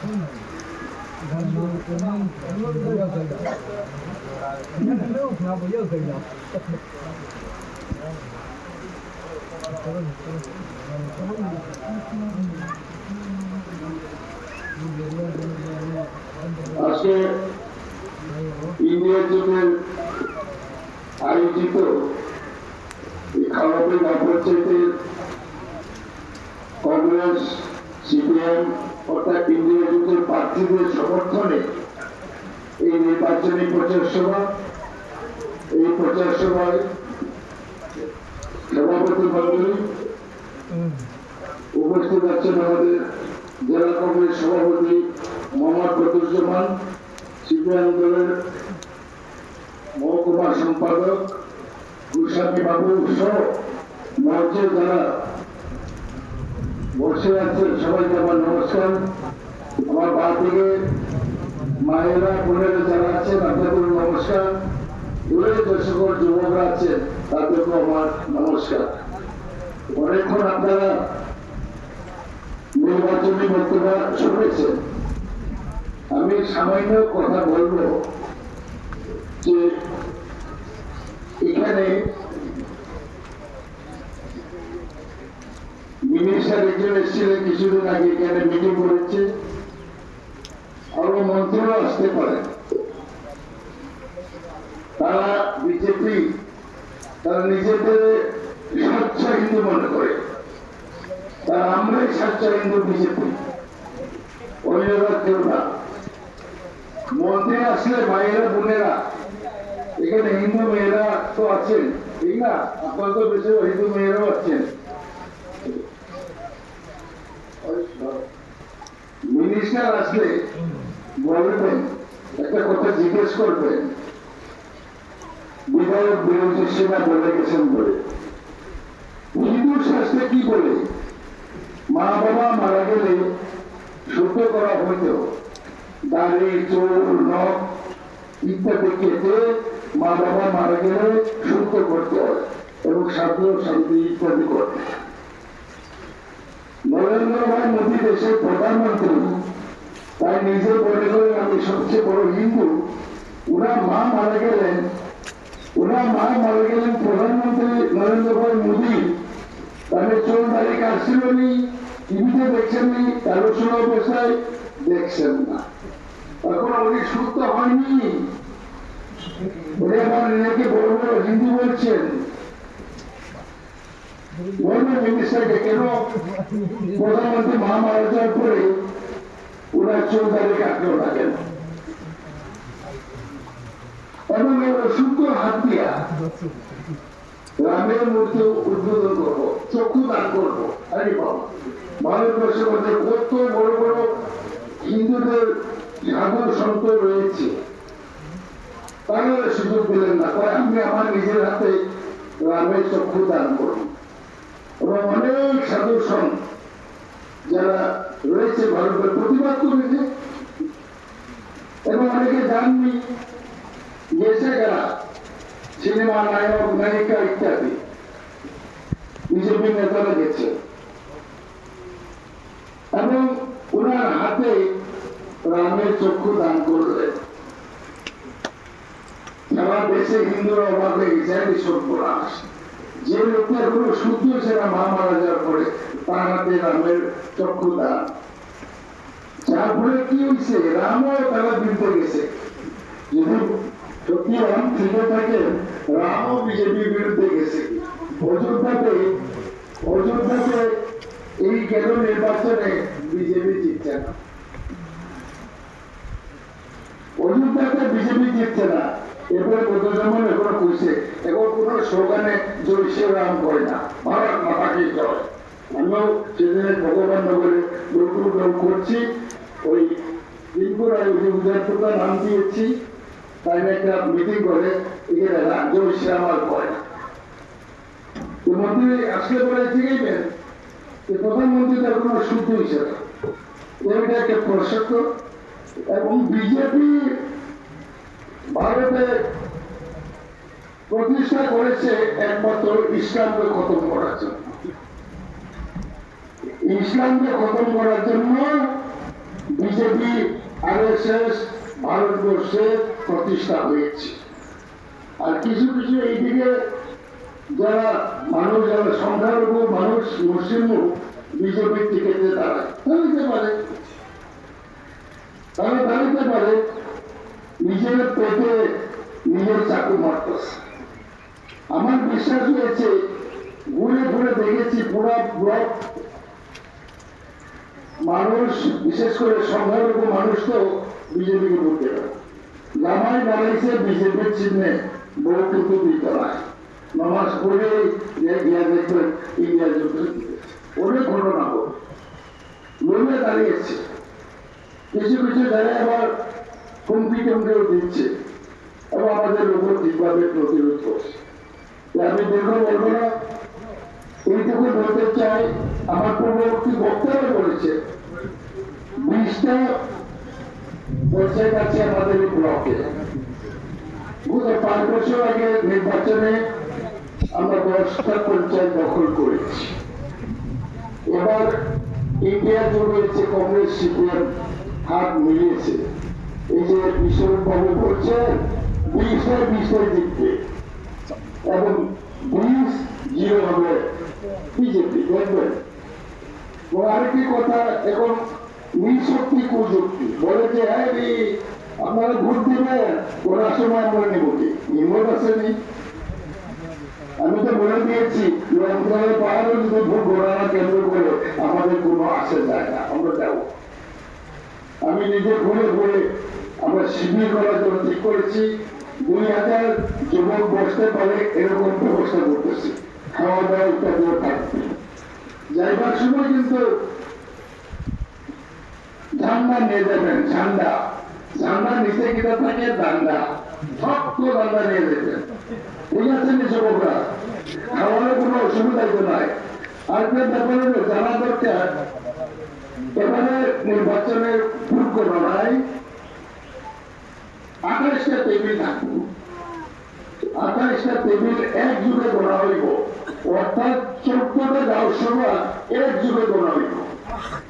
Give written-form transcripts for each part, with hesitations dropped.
আজকে ইন্ডিয়ার জন্য আয়োজিত খাওয়াবে পঞ্চায়েতের কংগ্রেস সিপিএম অর্থাৎ ইন্ডিয়া জোটের প্রার্থীদের সমর্থনে এই নির্বাচনী প্রচার সভা, এই প্রচার সভায় সভাপতি মন্ডলী উপস্থিত আছেন আমাদের জেলা কংগ্রেস সভাপতি মোহাম্মদ বদরুজ্জামান, সিপিএম দলের মহকুমা সম্পাদক গোস্বামী বাবু সহ মঞ্চে যারা বসে আছেন সবাইকে আমার নমস্কার। আমার বা থেকে মায়েরা বোনেরা যারা আছেন আপনাদের নমস্কার। দূরে যে সকল যুবকরা আছেন তাদেরকেও আমার নমস্কার। অনেকক্ষণ আপনারা নির্বাচনী বক্তব্য শুনেছেন। আমি সামান্য কথা বলবো যে এখানে মিনিস্টার একজন এসেছিলেন কিছুদিন আগে, এখানে মিটিং করেছে, আরো মন্ত্রীও আসতে পারে। তারা বিজেপি, তারা নিজেদের স্বচ্ছ হিন্দু মনে করে, তারা আমরাই স্বচ্ছ হিন্দু বিজেপি, অন্যরা কেউ না। মন্ত্রী আসলে মায়েরা বোনেরা, এখানে হিন্দু মেয়েরা তো আছেন, ঠিক না? আপনার তো বেশি হিন্দু মেয়েরাও আছেন। মিনিস্টার আসলে বলবেন, একটা কথা জিজ্ঞেস করবেন, বিধায়ক বিরোধী সেনা বলে গেছেন বলে। হিন্দু শাস্ত্রে কি বলে? মা বাবা মারা গেলে শুদ্ধ করা হইত, দাড়ি চুল নখ ইত্যাদি কেটে মা বাবা মারা গেলে শুদ্ধ করতে হয় এবং সাধু শান্তি ইত্যাদি করতে। নরেন্দ্র ভাই মোদী দেশের প্রধানমন্ত্রী, তাই নিজে মনে করেন আমি সবচেয়ে বড় হিন্দু। ওনার মা মারা গেলেন প্রধানমন্ত্রী নরেন্দ্র ভাই মোদী, তাহলে চোর দাঁড়িয়ে কাটছিল নি, টিভিতে দেখছেন নি, আলোচনা অবস্থায় দেখছেন না, এখন উনি সুস্থ হয়নি। উনি আমার নিজেকে বড় বড় হিন্দু বলছেন। মিনিস্টারকে কেন প্রধানমন্ত্রী মা মারা যাওয়ার পরে ওনার চোর দাঁড়িয়ে কাটলো না কেন? এবং শুদ্ধ হাত দিয়া রামের মূর্তি উদ্বোধন করবো, চক্ষু দান করবো। আরে বাবা, ভারতবর্ষের মধ্যে কত বড় বড় হিন্দুদের সাধু সন্ত রয়েছে, তাহলে সুযোগ দিলেন না। আমি আমার নিজের হাতে রামের চক্ষু দান করবো। এবং অনেক সাধু সন্ত যারা রয়েছে ভারতের প্রতিবাদ করেছে এবং অনেকে জাননি, গেছে কারা, সিনেমা নায়ক নায়িকা ইত্যাদি বিজেপি নেতারা গেছে এবং ওনার হাতে রামের চক্ষু দান করলেন। সারা দেশে হিন্দুরা অবাক হয়ে গেছে, সর্বনাশ, যে লোকটা কোনো শুদ্ধ সেরা মা মারা যাওয়ার পরে তার হাতে রামের চক্ষু দান। যার ফলে কি হয়েছে, রামও তারা বিরুদ্ধে গেছে। যদি সত্যি রাম থেকে থাকে, রামও বিজেপির বিরুদ্ধে গেছে। অযোধ্যাতে এই গেল নির্বাচনে বিজেপি জিতছে না, অযোধ্যাতে বিজেপি জিতছে না। এরপরে বৌদ্ধধর্ম এখনো কইছে, এখন কোন স্লোগানে জয় শ্রীরাম করে না, ভারত মাতা কি জয়। আমিও সেদিনের ভগবান নগরে দৌড় করছি, ওই দিনপুর উদয়পুরটা নাম দিয়েছি, তাই একটা মিটিং করে এখানে জয় শ্রীরাম আর করে না। মন্ত্রী আসলে বলে জিগাইবেন প্রধানমন্ত্রী তার কোন শুদ্ধ হিসেবে এটা একটা প্রসঙ্গ। এবং বিজেপি ভারতে প্রতিষ্ঠা করেছে একমাত্র ইসলামকে খতম করার জন্য। ইসলামকে খতম করার জন্য বিজেপি বিশেষ ভারতবর্ষে প্রতিষ্ঠা হয়েছে। আর কিছু কিছু এইদিকে যারা মানুষ, যারা সংখ্যালঘু মানুষ, মুসলিম বিজেপির টিকেটে দাঁড়ায়, তারা দাঁড়াতে পারে, নিজের পেটে নিজের চাকু মারতেছে। আমার বিশ্বাস হয়েছে, ঘুরে ঘুরে দেখেছি পুরা ব্লক মানুষ, বিশেষ করে সংখ্যালঘু মানুষ তো বিজেপিকে ভোট দেবে। জামাই দাঁড়াইছে বিজেপির চিহ্নে, বউ কিন্তু দিতে হয়। নামাজ পড়ে গিয়া দেখবেন ইন্ডিয়া যুদ্ধ অনেক ঘটনা হোক লড়ে দাঁড়িয়েছে। কিছু কিছু জায়গায় আবার হুমকি টমকেও দিচ্ছে এবং আমাদের উপর ঠিকভাবে প্রতিরোধ করছে। আমি দীর্ঘ বলবো না, এইটুকু বলতে চাই, আমার পূর্ববর্তী বক্তারা বলেছে 20টা পঞ্চায়েত আছে আমাদের এই ব্লকে। 5 বছর আগে নির্বাচনে আমরা 10টা পঞ্চায়েত দখল করেছি। এবার ইন্ডিয়া জুড়ে হয়েছে, কংগ্রেস সিপিএম হাত মিলিয়েছে। এই যে বিশ্বরূপ বাবু বলছেন 20টায় জিতবে এবং 20-0 হবে বিজেপি, দেখবেন। আরেকটি কথা, এখন নিঃশক্তি কুযুক্তি বলে যে হ্যাঁ আপনারা ভোট দিবেন, ওরা সময় আমরা নেব কি হিম্মত আসেনি। আমি তো বলে দিয়েছি মন্ত্রণালয় পাহাড়ে যদি ভোট গণনা কেন্দ্র করে আমাদের কোনো আসে যায় না, আমরা যাব। আমি নিজে ঘুরে ঘুরে আমরা শিবির করার জন্য ঠিক করেছি, 2000 যুবক বসতে পারে এরকম ব্যবস্থা করতেছি, খাওয়া দাওয়া ইত্যাদিও থাকবে। যাইবার সময় কিন্তু ঝান্ডা নিয়ে যাবেন, ঝান্ডা নিচে কিনা থাকে ডান্ডা, শক্ত ডান্ডা নিয়ে যেতেন, ঠিক আছে নি যুবকরা? খাওয়ানোর কোনো অসুবিধা তো নাই। আরেকটা ব্যাপারে জানা দরকার, এবারে নির্বাচনের ভোট গণনায় 28টা টেবিল থাকবে, 28টা টেবিল এক যুগে গণা হইব, অর্থাৎ 14টা গাঁও সভা এক যুগে গণা হইব।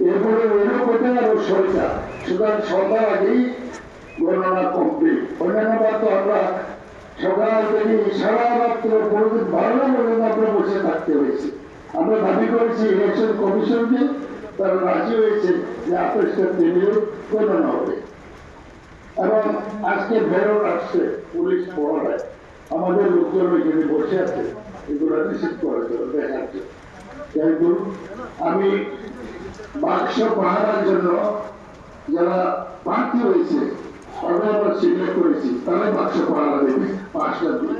এরপরে ওইরও কোটা আরো 6টা, সুতরাং সন্ধ্যার আগেই গণনা কমপ্লিট। অন্যান্য তো আমরা সকাল থেকে সারা রাত্র 12টা পর্যন্ত আমরা বসে থাকতে হয়েছে। আমরা দাবি করেছি ইলেকশন কমিশনকে, তারা রাজি হয়েছে যে 28টা টেবিল গণনা হবে। এবং আজকে বেরোন আসছে পুলিশ পড়ায়, আমাদের লোকজন ওইখানে বসে আছে এগুলো নিশ্চিত করে দেখার জন্য। কিন্তু আমি বাক্স পাহারার জন্য যারা প্রার্থী হয়েছে তাদের আমরা সিলেক্ট করেছি, তারা বাক্স পাহারা দেবে 5টা দিন,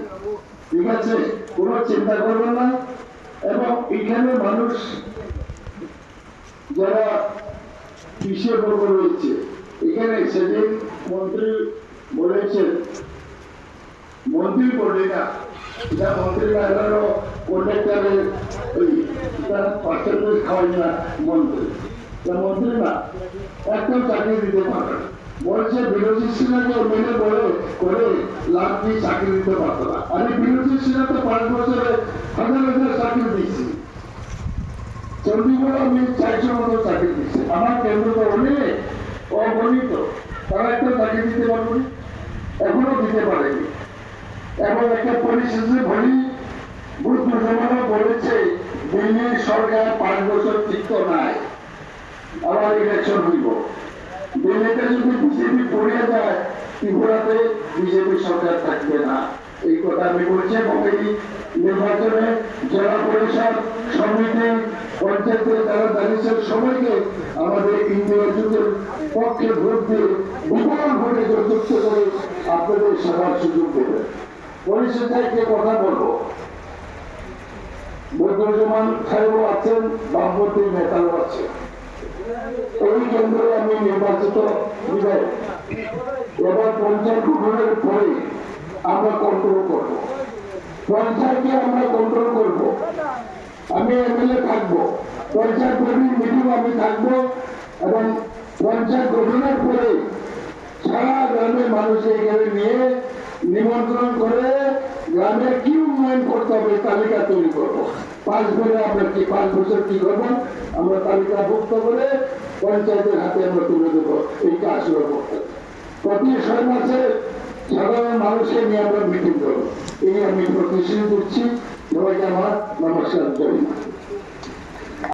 ঠিক আছে? কোনো চিন্তা করবেন না। এবং এখানে মানুষ যারা কিসের বর্গ রয়েছে, এখানে সেদিন মন্ত্রী বলেছেন, মন্ত্রী বলে না, এটা মন্ত্রী এগারো কন্ডাক্টারের ওই পার্সেন্টেজ খাওয়াই না মন্ত্রী, মন্ত্রী না, একদম চাকরি দিতে পারবে না। বলছে বিরোধী সেনাকে মেনে বলে করে লাভ দিয়ে চাকরি দিতে পারতো না। আমি বিরোধী সেনা তো 5 বছরে 1000 চাকরি দিচ্ছি, চণ্ডীগড় আমি 400 মতো চাকরি দিচ্ছি। আমার কেন্দ্র তো অনেক অগণিত, তারা একটা চাকরি দিতে পারবে, এখনো দিতে পারেনি। এবং একটা পরিশেষে বলি, বুদ্ধ জমানো বলেছে দিল্লির সরকার 5 বছর টিকতো নাই, আবার ইলেকশন হইব। দিল্লিতে যদি বিজেপি পড়ে যায়, ত্রিপুরাতে বিজেপি সরকার থাকবে না, এই কথা আমি বলছি। এবং এই নির্বাচনে জেলা পরিষদ সমিতি পঞ্চায়েতে যারা দাঁড়িয়েছেন সবাইকে আমাদের ইন্ডিয়া যুগের পক্ষে ভোট দিয়ে বিপুল ভোটে যুক্ত করে আপনাদের সেবার সুযোগ দেবেন। পরিষদে একটা কথা বলবো, বৈদ্যমান সাহেবও আছেন, বামপন্থী নেতাও আছেন। এই কেন্দ্রে আমি নির্বাচিত বিধায়ক। এবার পঞ্চায়েত গঠনের পরে আমরা কন্ট্রোল করবো, পঞ্চায়েতকে আমরা কন্ট্রোল করবো। আমি এমএলএ থাকবো, পঞ্চায়েত কর্মীর মিটিং আমি থাকবো এবং পঞ্চায়েত গঠনের পরে সারা গ্রামের মানুষকে এখানে নিয়ে নিমন্ত্রণ করে গ্রামে কি উন্নয়ন করতে হবে তালিকা তৈরি করবো। 5 বছরে আমরা কি 5 বছর কি করবো আমরা তালিকাভুক্ত করে পঞ্চায়েতের হাতে আমরা তুলে দেবো, এই কাজ করতে। প্রতি 6 মাসে সাধারণ মানুষকে নিয়ে আমরা মিটিং করবো। এই আমি প্রতিশ্রুতি দিচ্ছি। সবাইকে আমার নমস্কার। জয় মা।